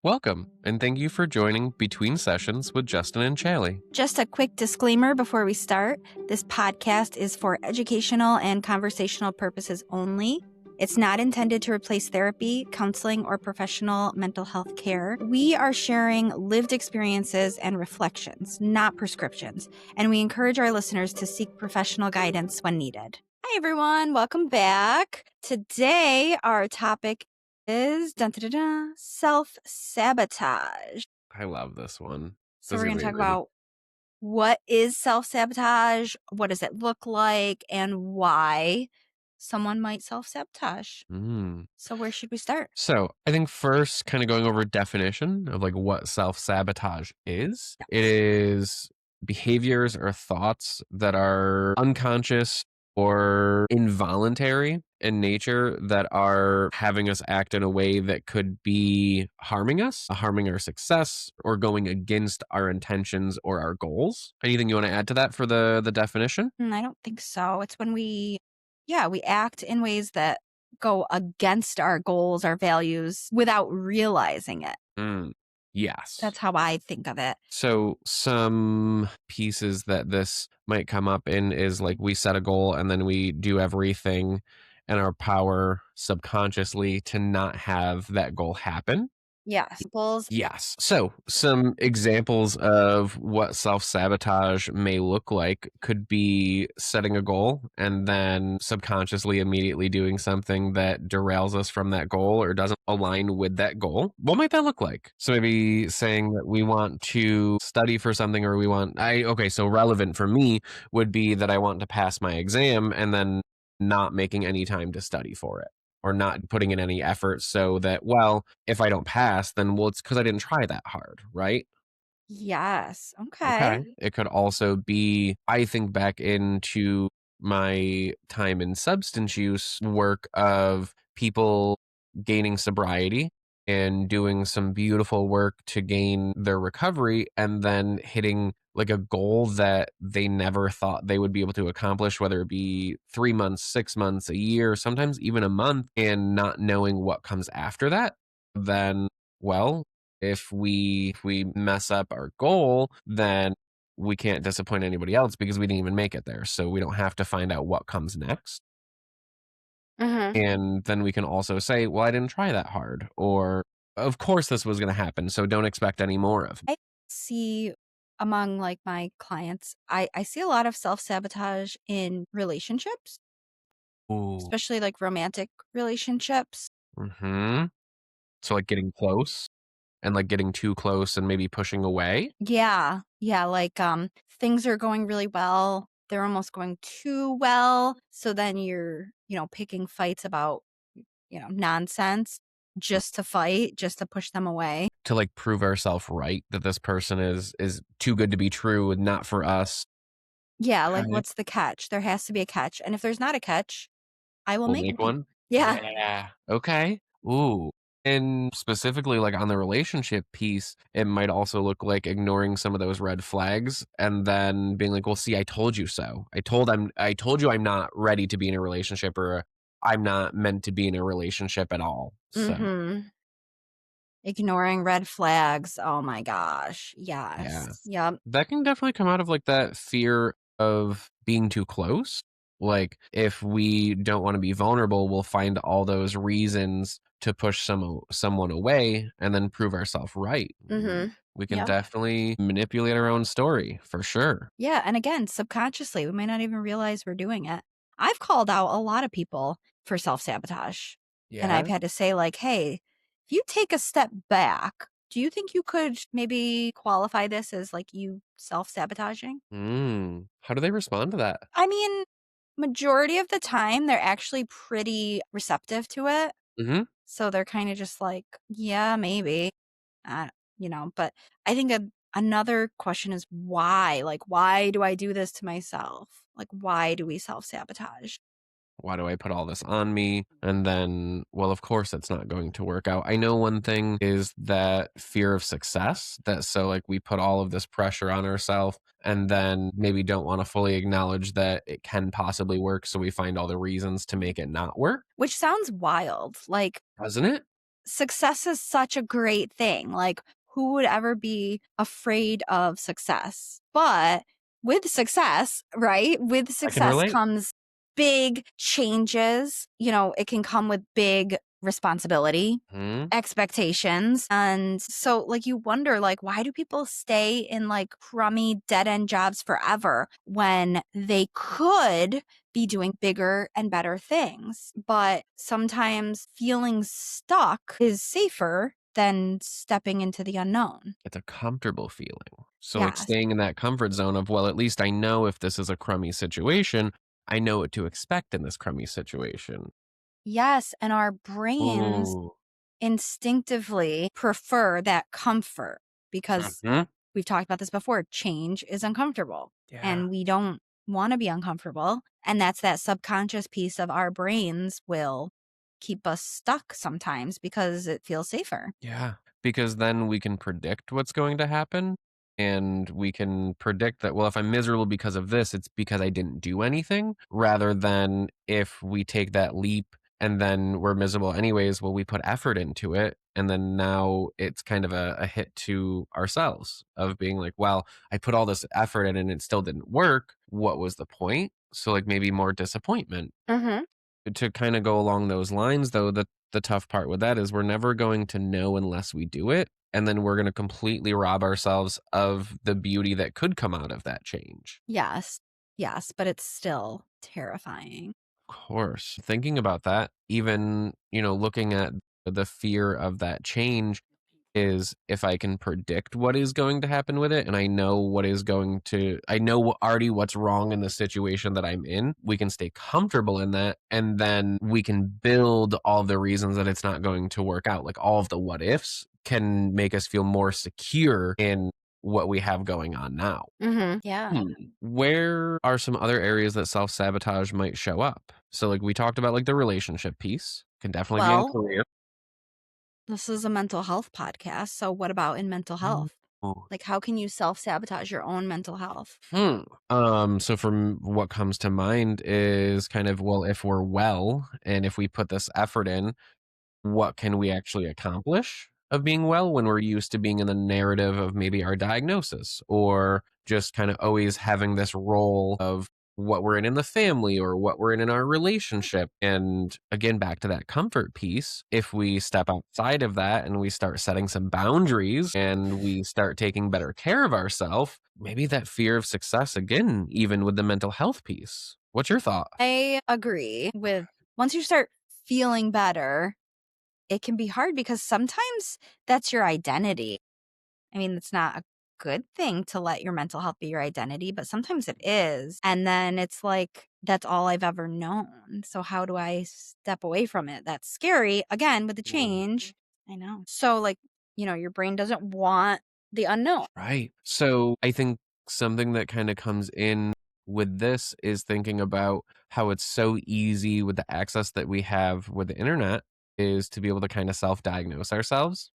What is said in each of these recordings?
Welcome, and thank you for joining Between Sessions with Justin and Challee. Just a quick disclaimer before we start. This podcast is for educational and conversational purposes only. It's not intended to replace therapy, counseling, or professional mental health care. We are sharing lived experiences and reflections, not prescriptions, and we encourage our listeners to seek professional guidance when needed. Hi, everyone. Welcome back. Today, our topic is self-sabotage. I love this one. So This is we're going gonna to be talk really about what is self-sabotage, what does it look like, and why someone might self-sabotage. So where should we start? So I think first, kind of going over definition of like what self-sabotage is. It is behaviors or thoughts that are unconscious or involuntary in nature that are having us act in a way that could be harming us, harming our success, or going against our intentions or our goals. Anything you want to add to that for the definition? I don't think so. It's when we act in ways that go against our goals, our values without realizing it. Yes. That's how I think of it. So some pieces that this might come up in is like we set a goal and then we do everything in our power subconsciously to not have that goal happen. Yes. Bulls. Yes. So some examples of what self-sabotage may look like could be setting a goal and then subconsciously immediately doing something that derails us from that goal or doesn't align with that goal. What might that look like? So maybe saying that we want to study for something or so relevant for me would be that I want to pass my exam and then not making any time to study for it or not putting in any effort so that, well, if I don't pass, then it's because I didn't try that hard, right? Yes. Okay. Okay. It could also be, I think back into my time in substance use work of people gaining sobriety and doing some beautiful work to gain their recovery and then hitting like a goal that they never thought they would be able to accomplish, whether it be 3 months, 6 months, a year, sometimes even a month, and not knowing what comes after that. Then, well, if we mess up our goal, then we can't disappoint anybody else because we didn't even make it there. So we don't have to find out what comes next. And then we can also say, well, I didn't try that hard, or of course this was going to happen, so don't expect any more of me. I see among like my clients, I see a lot of self-sabotage in relationships, Ooh. especially like romantic relationships. So like getting close and like getting too close and maybe pushing away. Yeah. Yeah. Like things are going really well. They're almost going too well. So then you're, picking fights about, nonsense just to fight, just to push them away. To like prove ourselves right that this person is too good to be true and not for us. Yeah. Like Right. what's the catch? There has to be a catch. And if there's not a catch, I will We'll make make one. one. Yeah. Yeah. Okay. Ooh. And specifically, like on the relationship piece, it might also look like ignoring some of those red flags and then being like, "Well, see, I told you so. I told you I'm not ready to be in a relationship, or I'm not meant to be in a relationship at all." So, Ignoring red flags. Oh my gosh. yeah, Yes. Yep. that can definitely come out of like that fear of being too close. Like if we don't want to be vulnerable, we'll find all those reasons to push someone away and then prove ourselves right. We can Yep. definitely manipulate our own story for sure. Yeah. And again, subconsciously, we might not even realize we're doing it. I've called out a lot of people for self-sabotage. And I've Yeah. had to say, like, hey, if you take a step back, do you think you could maybe qualify this as like you self-sabotaging? How do they respond to that? I mean, majority of the time, they're actually pretty receptive to it. Mm-hmm. So they're kind of just like, yeah, maybe. But I think another question is why? Like, why do I do this to myself? Like, why do we self-sabotage? Why do I put all this on me? And then, well, of course, it's not going to work out. I know one thing is that fear of success, that so like we put all of this pressure on ourselves and then maybe don't want to fully acknowledge that it can possibly work. So we find all the reasons to make it not work, Which sounds wild. Like, doesn't it? success is such a great thing. Like, who would ever be afraid of success? But with success, right? With I can success relate. comes big changes. It can come with big responsibility, Hmm. expectations. And so, like, you wonder, like, why do people stay in like crummy dead end jobs forever when they could be doing bigger and better things? But sometimes feeling stuck is safer than stepping into the unknown. It's a comfortable feeling. So, like, Yes. staying in that comfort zone of, well, at least I know if this is a crummy situation, I know what to expect in this crummy situation. Yes. And our brains Ooh. instinctively prefer that comfort because Mhm. we've talked about this before. Change is uncomfortable Yeah. and we don't want to be uncomfortable. And that's that subconscious piece of our brains will keep us stuck sometimes because it feels safer. Yeah, because then we can predict what's going to happen, and we can predict that, well, if I'm miserable because of this, it's because I didn't do anything, rather than if we take that leap and then we're miserable anyways, well, we put effort into it, and then now it's kind of a hit to ourselves of being like, well, I put all this effort in and it still didn't work. What was the point? So, like, maybe more disappointment. Mm-hmm. To kinda go along those lines, though, the tough part with that is we're never going to know unless we do it, and then we're gonna completely rob ourselves of the beauty that could come out of that change. Yes. Yes. But it's still terrifying. Of course. Thinking about that, even, looking at the fear of that change is if I can predict what is going to happen with it and I know already what's wrong in the situation that I'm in, we can stay comfortable in that and then we can build all the reasons that it's not going to work out. Like all of the what ifs can make us feel more secure in what we have going on now. Mm-hmm. Yeah. Where are some other areas that self-sabotage might show up? So like we talked about like the relationship piece, can definitely be in Well, career. this is a mental health podcast. So, what about in mental health? Like, how can you self sabotage your own mental health? Hmm. So from what comes to mind is kind of, well, if we're well and if we put this effort in, what can we actually accomplish of being well when we're used to being in the narrative of maybe our diagnosis or just kind of always having this role of what we're in the family or what we're in our relationship. And again, back to that comfort piece, if we step outside of that and we start setting some boundaries and we start taking better care of ourselves, maybe that fear of success again, even with the mental health piece. What's your thought? I agree with once you start feeling better, it can be hard because sometimes that's your identity. I mean, it's not a good thing to let your mental health be your identity, but sometimes it is. And then it's like, that's all I've ever known. So, how do I step away from it? That's scary. Again, with the change. I know. So, like, your brain doesn't want the unknown. Right. So I think something that kind of comes in with this is thinking about how it's so easy with the access that we have with the internet is to be able to kind of self-diagnose ourselves.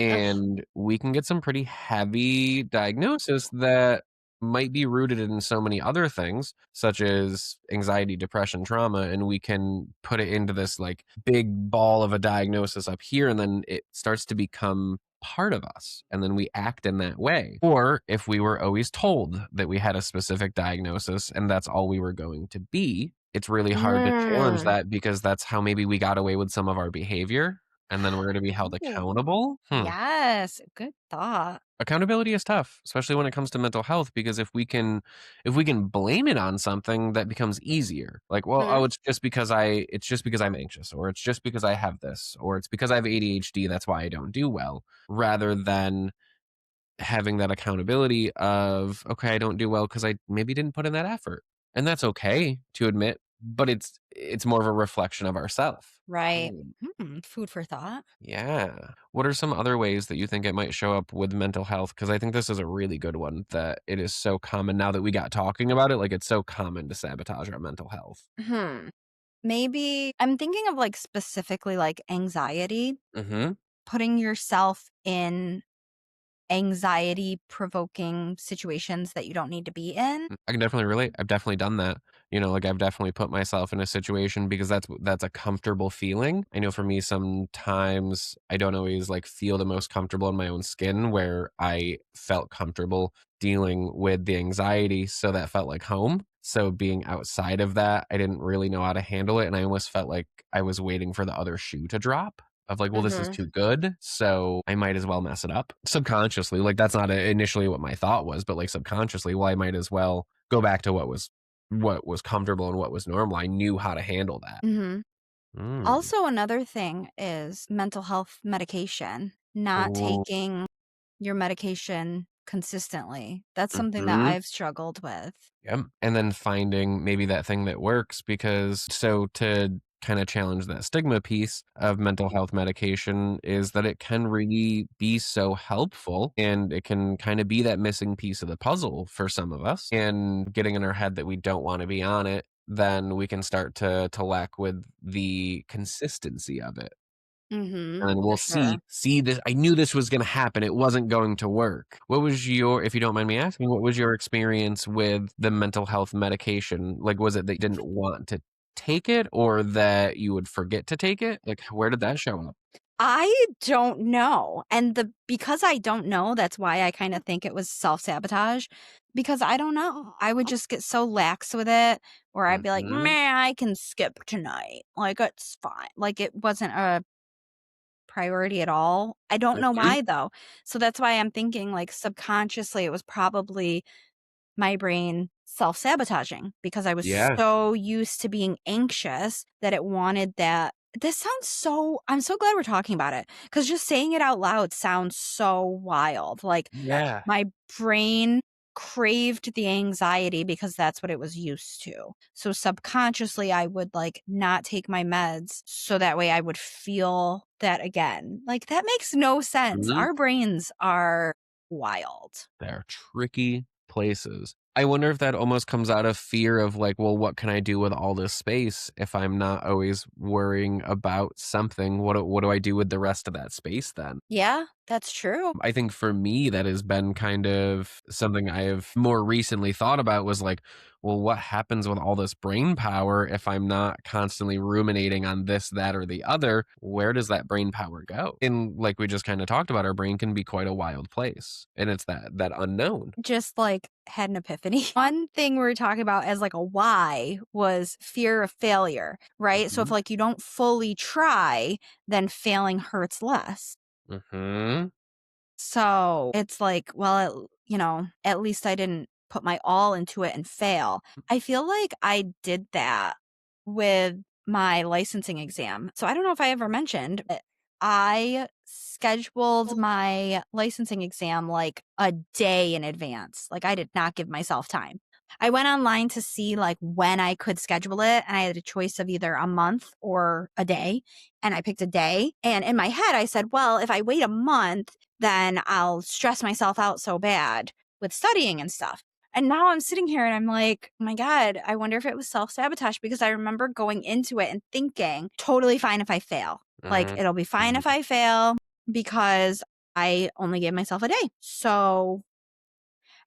Ugh. And we can get some pretty heavy diagnosis that might be rooted in so many other things, such as anxiety, depression, trauma, and we can put it into this like big ball of a diagnosis up here, and then it starts to become part of us, and then we act in that way. Or if we were always told that we had a specific diagnosis and that's all we were going to be, it's really hard to challenge Mm. that because that's how maybe we got away with some of our behavior and then we're gonna be held Ooh. accountable? Yes. Good thought. Accountability is tough, especially when it comes to mental health, because if we can blame it on something, that becomes easier. Like, well, oh, it's just because I'm anxious, or it's just because I have this, or it's because I have ADHD, that's why I don't do well, rather than having that accountability of, okay, I don't do well because I maybe didn't put in that effort. And that's okay to admit, but it's more of a reflection of ourself. Right. Food for thought. Yeah. What are some other ways that you think it might show up with mental health? Because I think this is a really good one that it is so common now that we got talking about it. Like it's so common to sabotage our mental health. Hmm. Maybe I'm thinking of like specifically like anxiety, Hmm. putting yourself in anxiety provoking situations that you don't need to be in. I can definitely relate. I've definitely done that. Like I've definitely put myself in a situation because that's a comfortable feeling. I know for me sometimes I don't always like feel the most comfortable in my own skin where I felt comfortable dealing with the anxiety, so that felt like home. So being outside of that, I didn't really know how to handle it, and I almost felt like I was waiting for the other shoe to drop of like, well, this is Mhm. too good, so I might as well mess it up subconsciously. Like that's not initially what my thought was, but like subconsciously, well, I might as well go back to what was comfortable and what was normal. I knew how to handle that. Mhm. Mm. Also, another thing is mental health medication, not Oh, taking your medication consistently. That's something that mhm. I've struggled with. Yep, and then finding maybe that thing that works because so to kinda challenge that stigma piece of mental health medication is that it can really be so helpful, and it can kinda be that missing piece of the puzzle for some of us, and getting in our head that we don't wanna be on it, then we can start to lack with the consistency of it. Mhm. And then For we'll sure. see this. I knew this was gonna happen, it wasn't going to work. What was your if you don't mind me asking, what was your experience with the mental health medication? Like, was it that you didn't want to take it or that you would forget to take it? Like, where did that show up? I don't know. And because I don't know, that's why I kind of think it was self-sabotage because I don't know. I would just get so lax with it where I'd be like, Mhm. "Man, I can skip tonight. Like it's fine." Like it wasn't a priority at all. I don't know Mhm. why though. So that's why I'm thinking like subconsciously it was probably my brain self-sabotaging because I was Yeah. so used to being anxious that it wanted that. This sounds so I'm so glad we're talking about it because just saying it out loud sounds so wild. Like Yeah. my brain craved the anxiety because that's what it was used to. So subconsciously I would like not take my meds so that way I would feel that again. Like that makes no sense. Mhm. Our brains are wild. They're tricky places. I wonder if that almost comes out of fear of like, well, what can I do with all this space if I'm not always worrying about something? What do I do with the rest of that space then? Yeah, that's true. I think for me, that has been kind of something I have more recently thought about was like, well, what happens with all this brain power if I'm not constantly ruminating on this, that, or the other? Where does that brain power go? And like we just kind of talked about, our brain can be quite a wild place, and it's that unknown. Just like had an epiphany. One thing we were talking about as like a why was fear of failure, right? So if Mhm. like you don't fully try, then failing hurts less. Mhm. So it's like, well, at least I didn't put my all into it and fail. I feel like I did that with my licensing exam. So I don't know if I ever mentioned, but I scheduled my licensing exam like a day in advance. Like I did not give myself time. I went online to see like when I could schedule it and I had a choice of either a month or a day and I picked a day. And in my head I said, well, if I wait a month, then I'll stress myself out so bad with studying and stuff. And now I'm sitting here and I'm like, oh my God, I wonder if it was self sabotage because I remember going into it and thinking, totally fine if I fail. Like, Mhm. it'll be fine if I fail because I only gave myself a day. So,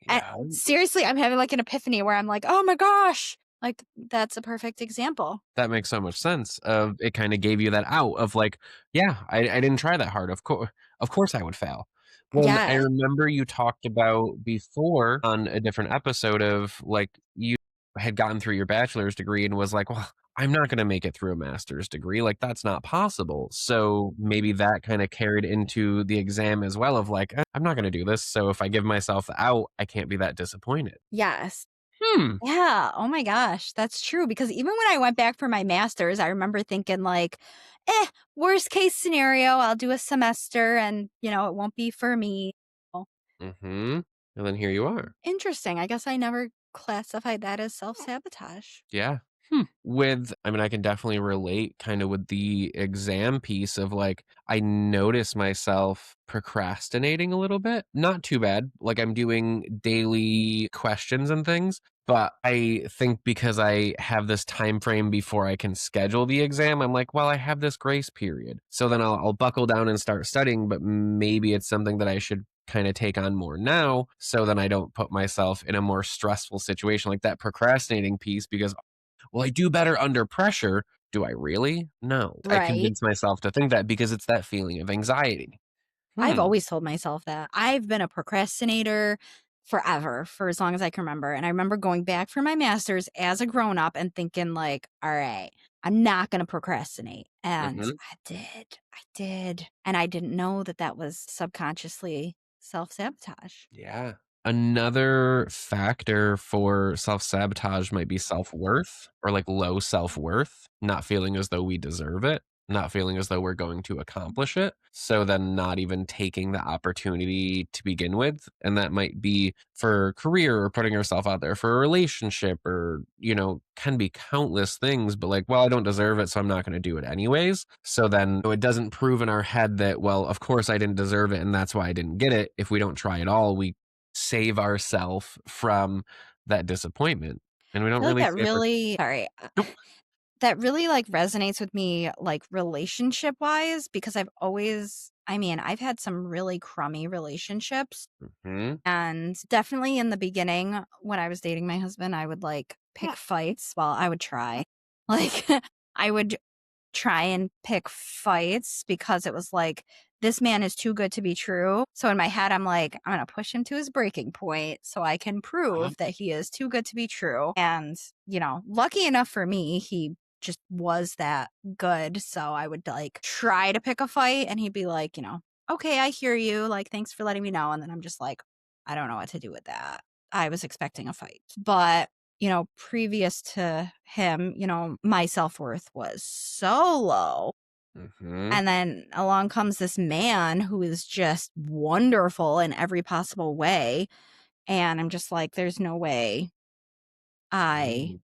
Yeah. seriously, I'm having like an epiphany where I'm like, oh my gosh, like that's a perfect example. That makes so much sense. It kinda gave you that out of like, "Yeah, I didn't try that hard. Of course I would fail." When I Yes. remember you talked about before on a different episode of, like, you had gotten through your bachelor's degree and was like, "Well, I'm not gonna make it through a master's degree, like, that's not possible." So, maybe that kinda carried into the exam as well of like, I'm not gonna do this, so if I give myself the out, I can't be that disappointed." Yes. Hmm. Yeah, oh my gosh, that's true because even when I went back for my master's, I remember thinking like, worst case scenario, I'll do a semester and, it won't be for me. Oh, Mhm. And then here you are. interesting. I guess I never classified that as self-sabotage. Yeah. I mean, I can definitely relate kind of with the exam piece of like, I notice myself procrastinating a little bit. Not too bad. Like, I'm doing daily questions and things. But I think because I have this time frame before I can schedule the exam, I'm like, well, I have this grace period. So then I'll buckle down and start studying, but maybe it's something that I should kind of take on more now so then I don't put myself in a more stressful situation like that procrastinating piece because well, I do better under pressure. Do I really? No. I Right. convince myself to think that because it's that feeling of anxiety. I've Hmm. always told myself that. I've been a procrastinator forever, for as long as I can remember. And I remember going back for my master's as a grown up and thinking, like, all right, I'm not going to procrastinate. And Mhm. I did. I did. And I didn't know that that was subconsciously self sabotage. Yeah. Another factor for self-sabotage might be self-worth or like low self-worth, not feeling as though we deserve it, not feeling as though we're going to accomplish it. So then not even taking the opportunity to begin with. And that might be for career or putting yourself out there for a relationship or, can be countless things, but like, well, I don't deserve it, so I'm not going to do it anyways. So then it doesn't prove in our head that, well, of course I didn't deserve it and that's why I didn't get it. If we don't try at all, we save ourselves from that disappointment, and we I don't feel like really that save our really, sorry, Nope. that really like resonates with me, like relationship wise, because I've had some really crummy relationships. Mhm. And definitely in the beginning, when I was dating my husband, I would like pick fights. Well, I would try. Like, I would try and pick fights because it was like, this man is too good to be true. So in my head, I'm like, I'm going to push him to his breaking point so I can Uh-huh. prove that he is too good to be true. And, lucky enough for me, he just was that good. So I would like try to pick a fight and he'd be like, okay, I hear you. Like, thanks for letting me know. And then I'm just like, I don't know what to do with that. I was expecting a fight. But previous to him, my self worth was so low. Mhm. And then along comes this man who is just wonderful in every possible way. And I'm just like, there's no way I Mm.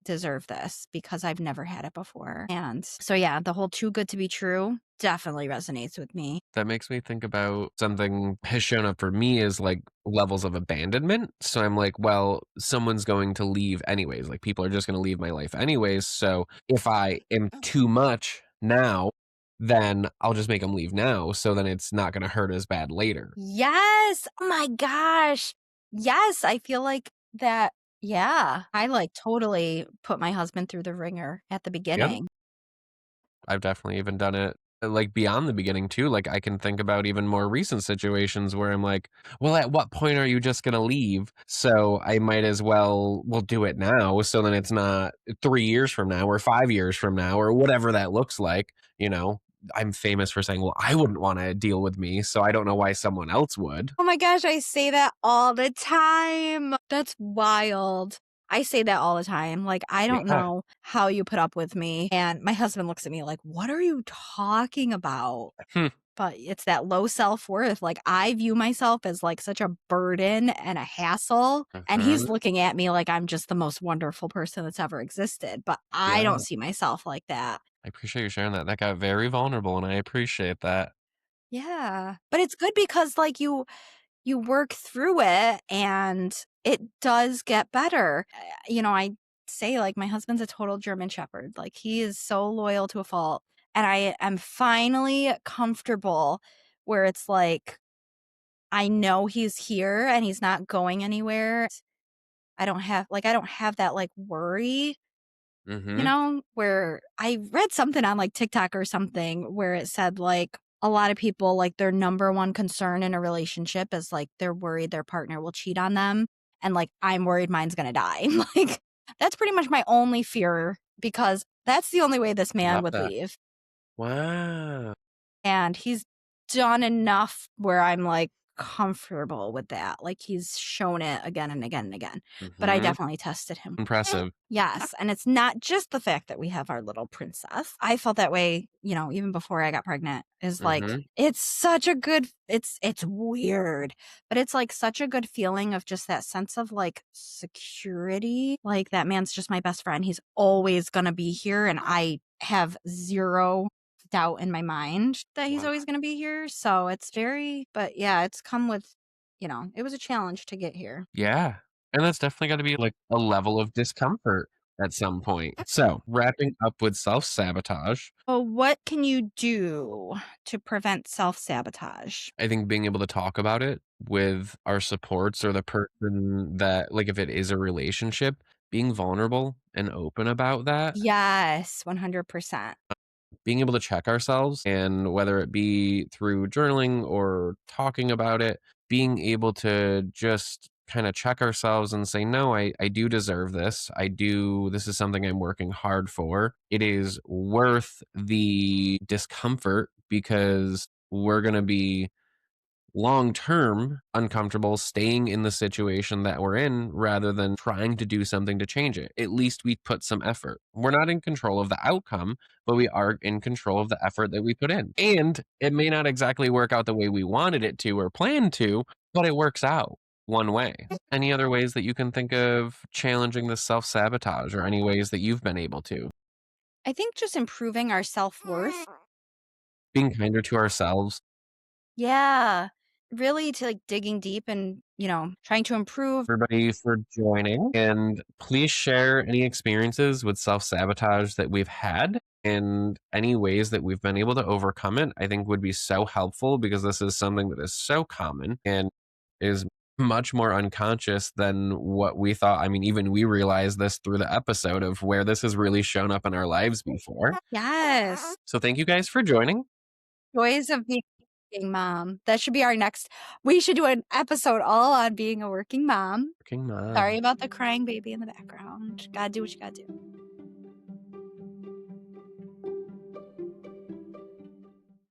deserve this because I've never had it before. And so, yeah, the whole too good to be true definitely resonates with me. That makes me think about something has shown up for me as, like, levels of abandonment, so I'm like, well, someone's going to leave anyways, like, people are just gonna leave my life anyways, so if I am too much now, then I'll just make them leave now, so then it's not gonna hurt as bad later. Yes. Oh my gosh. Yes. I feel like that. Yeah. I like totally put my husband through the ringer at the Yep. beginning. I've definitely even done it, like, beyond the beginning too, like, I can think about even more recent situations where I'm like, "Well, at what point are you just gonna leave?" So, I might as well do it now, so then it's not 3 years from now or 5 years from now or whatever that looks like, you know? I'm famous for saying, "Well, I wouldn't wanna deal with me, so I don't know why someone else would." Oh my gosh, I say that all the time. That's wild. I say that all the time. Like, I don't Yeah. know how you put up with me. And my husband looks at me like, what are you talking about? Hmm. But it's that low self worth. Like, I view myself as like such a burden and a hassle. And he's Mhm. looking at me like I'm just the most wonderful person that's ever existed. But I Yeah. don't see myself like that. I appreciate you sharing that. That got very vulnerable, and I appreciate that. Yeah. But it's good because, like, you work through it and it does get better. I say like my husband's a total German shepherd. Like he is so loyal to a fault. And I am finally comfortable where it's like I know he's here and he's not going anywhere. I don't have that like worry, Mhm. where I read something on like TikTok or something where it said like a lot of people like their number one concern in a relationship is like they're worried their partner will cheat on them. And like I'm worried mine's gonna die. Like that's pretty much my only fear because that's the only way this I man love would that. leave. Wow. And he's done enough where I'm like comfortable with that. Like he's shown it again and again and again. But I Mhm. definitely tested him. Impressive. Yes, and it's not just the fact that we have our little princess. I felt that way, even before I got pregnant. Is like Mhm. it's such a good it's weird, but it's like such a good feeling of just that sense of like security. Like that man's just my best friend. He's always going to be here and I have zero doubt in my mind that he's Wow. always going to be here. So it's but yeah, it's come with, it was a challenge to get here. Yeah, and that's definitely gotta be, like, a level of discomfort at some point. So, wrapping up with self-sabotage, Well, what can you do to prevent self sabotage? I think being able to talk about it with our supports or the person that like, if it is a relationship, being vulnerable and open about that, Yes, 100%. being able to check ourselves, and whether it be through journaling or talking about it, being able to just kind of check ourselves and say, no, I do deserve this. This is something I'm working hard for. It is worth the discomfort because we're going to be long term uncomfortable staying in the situation that we're in rather than trying to do something to change it. At least we put some effort. We're not in control of the outcome, but we are in control of the effort that we put in. And it may not exactly work out the way we wanted it to or planned to, but it works out one way. Any other ways that you can think of challenging the self sabotage, or any ways that you've been able to? I think just improving our self-worth. Being kinder to ourselves. Yeah. Really to like digging deep and, trying to improve. Everybody for joining. And please share any experiences with self sabotage that we've had, and any ways that we've been able to overcome it. I think would be so helpful because this is something that is so common and is much more unconscious than what we thought. I mean, even we realized this through the episode of where this has really shown up in our lives before. Yes. So thank you guys for joining. Joys of being a working mom. That should be our next. We should do an episode all on being a working mom. Working Sorry mom. about the crying baby in the background. Gotta do what you gotta do.